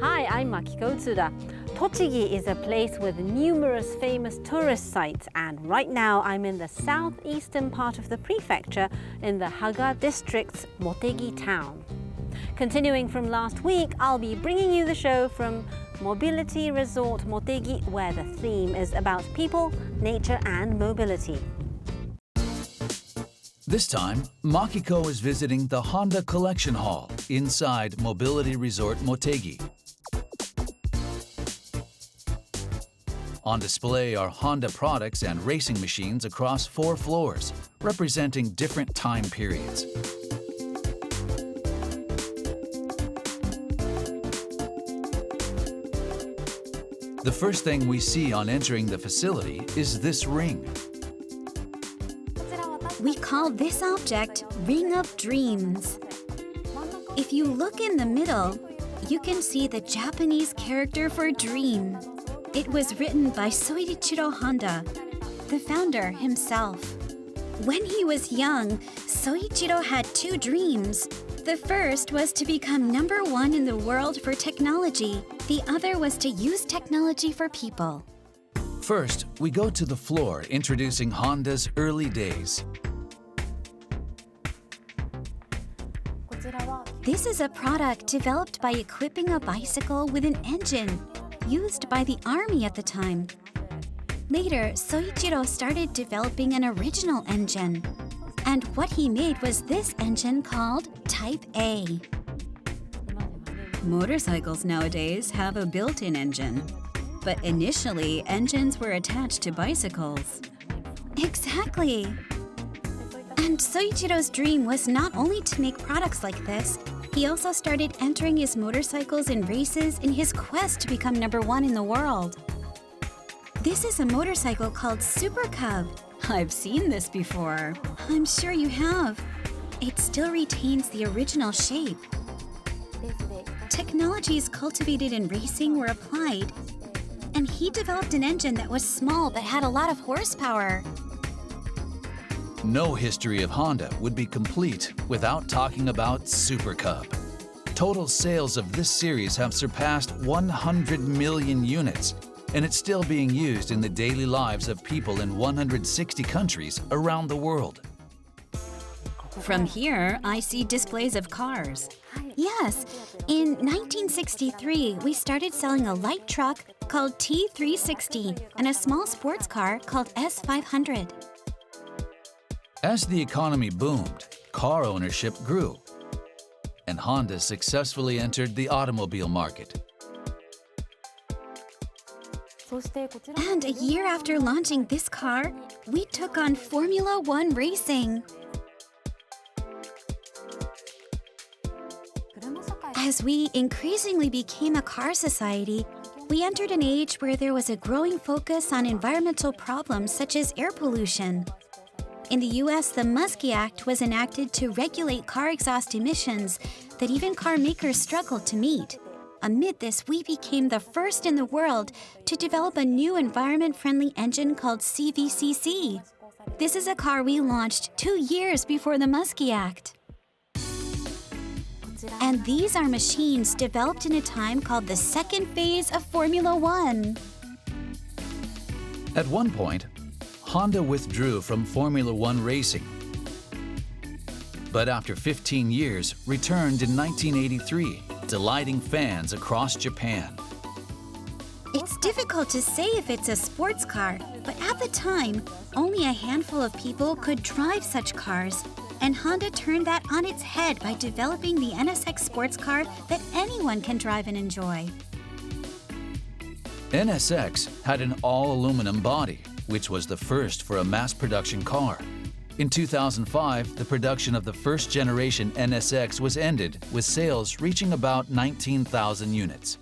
Hi, I'm Makiko Tsuda. Tochigi is a place with numerous famous tourist sites, and right now I'm in the southeastern part of the prefecture in the Haga district's Motegi town. Continuing from last week, I'll be bringing you the show from Mobility Resort Motegi, where the theme is about people, nature and mobility. This time, Makiko is visiting the Honda Collection Hall inside Mobility Resort Motegi. On display are Honda products and racing machines across 4 floors, representing different time periods. The first thing we see on entering the facility is this ring. We call this object Ring of Dreams. If you look in the middle, you can see the Japanese character for dream. It was written by Soichiro Honda, the founder himself. When he was young, Soichiro had 2 dreams. The first was to become #1 in the world for technology. The other was to use technology for people. First, we go to the floor introducing Honda's early days. This is a product developed by equipping a bicycle with an engine used by the army at the time. Later, Soichiro started developing an original engine. And what he made was this engine called Type A. Motorcycles nowadays have a built-in engine. But initially, engines were attached to bicycles. Exactly! And Soichiro's dream was not only to make products like this, he also started entering his motorcycles in races in his quest to become #1 in the world. This is a motorcycle called Super Cub. I've seen this before. I'm sure you have. It still retains the original shape. Technologies cultivated in racing were applied, and he developed an engine that was small but had a lot of horsepower. No history of Honda would be complete without talking about Super Cub. Total sales of this series have surpassed 100 million units, and it's still being used in the daily lives of people in 160 countries around the world. From here, I see displays of cars. Yes, in 1963, we started selling a light truck called T360 and a small sports car called S500. As the economy boomed, car ownership grew, and Honda successfully entered the automobile market. And a year after launching this car, we took on Formula 1 racing. As we increasingly became a car society, we entered an age where there was a growing focus on environmental problems such as air pollution. In the US, the Muskie Act was enacted to regulate car exhaust emissions that even car makers struggled to meet. Amid this, we became the first in the world to develop a new environment-friendly engine called CVCC. This is a car we launched 2 years before the Muskie Act. And these are machines developed in a time called the second phase of Formula 1. At one point, Honda withdrew from Formula 1 racing, but after 15 years, returned in 1983, delighting fans across Japan. It's difficult to say if it's a sports car, but at the time, only a handful of people could drive such cars, and Honda turned that on its head by developing the NSX sports car that anyone can drive and enjoy. NSX had an all-aluminum body, which was the first for a mass-production car. In 2005, the production of the first-generation NSX was ended, with sales reaching about 19,000 units.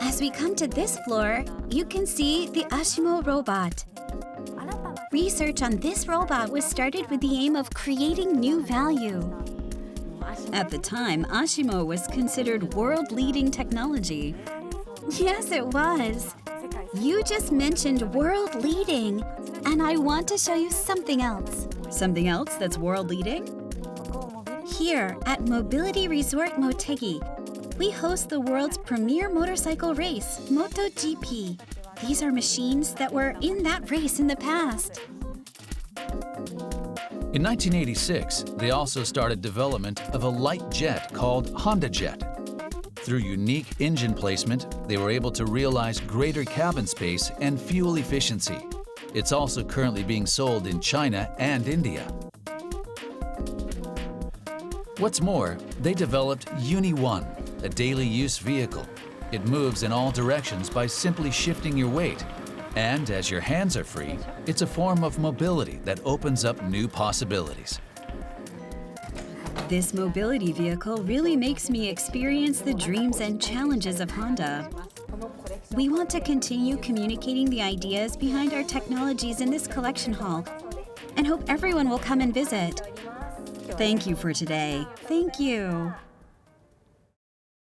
As we come to this floor, you can see the Ashimo robot. Research on this robot was started with the aim of creating new value. At the time, Ashimo was considered world-leading technology. Yes, it was. You just mentioned world-leading, and I want to show you something else. Something else that's world-leading? Here at Mobility Resort Motegi, We host the world's premier motorcycle race, MotoGP. These are machines that were in that race in the past. In 1986, they also started development of a light jet called Honda Jet. Through unique engine placement, they were able to realize greater cabin space and fuel efficiency. It's also currently being sold in China and India. What's more, they developed Uni-One, a daily use vehicle. It moves in all directions by simply shifting your weight. And as your hands are free, it's a form of mobility that opens up new possibilities. This mobility vehicle really makes me experience the dreams and challenges of Honda. We want to continue communicating the ideas behind our technologies in this collection hall and hope everyone will come and visit. Thank you for today. Thank you.